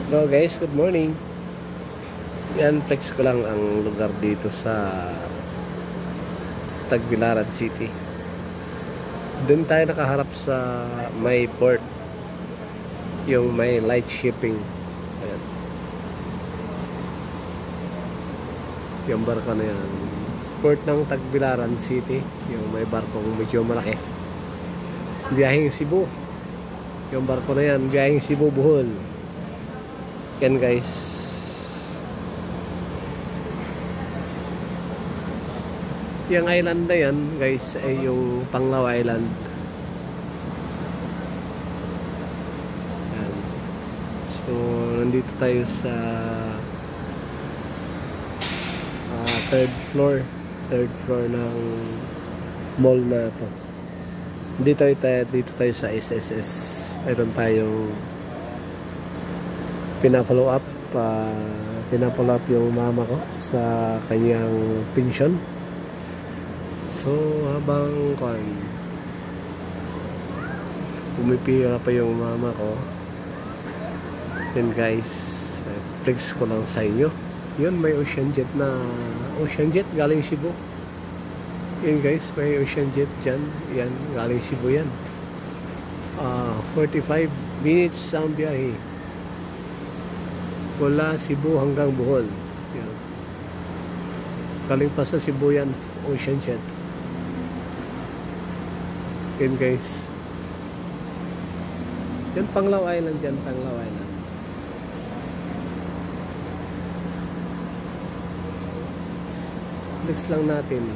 Hello guys, good morning. Yan, flex ko lang ang lugar dito sa Tagbilaran City. Doon tayo nakaharap sa may port, yung may light shipping. Ayan. Yung barko na yan, port ng Tagbilaran City, yung may barkong medyo malaki, biyaheng Cebu. Yung barko na yan, biyaheng Cebu, Bohol. Yan guys. Yung island na yan guys ay yung Panglao Island. Yan. So nandito tayo sa third floor ng mall na to. Dito tayo sa SSS. Mayroon tayong pinapollow up yung mama ko sa kanyang pension. So habang pumipira pa yung mama ko, yun guys, flex ko lang sa inyo. Yun, may ocean jet galing Cebu. Yun guys, may ocean jet dyan. Yan, galing Cebu yan. 45 minutes ang biyahe mula Cebu hanggang Bohol. Yan. Galing pa sa Cebu yan, ocean jet. Yan guys. Yan Panglao Island dyan, Panglao Island. Flex lang natin.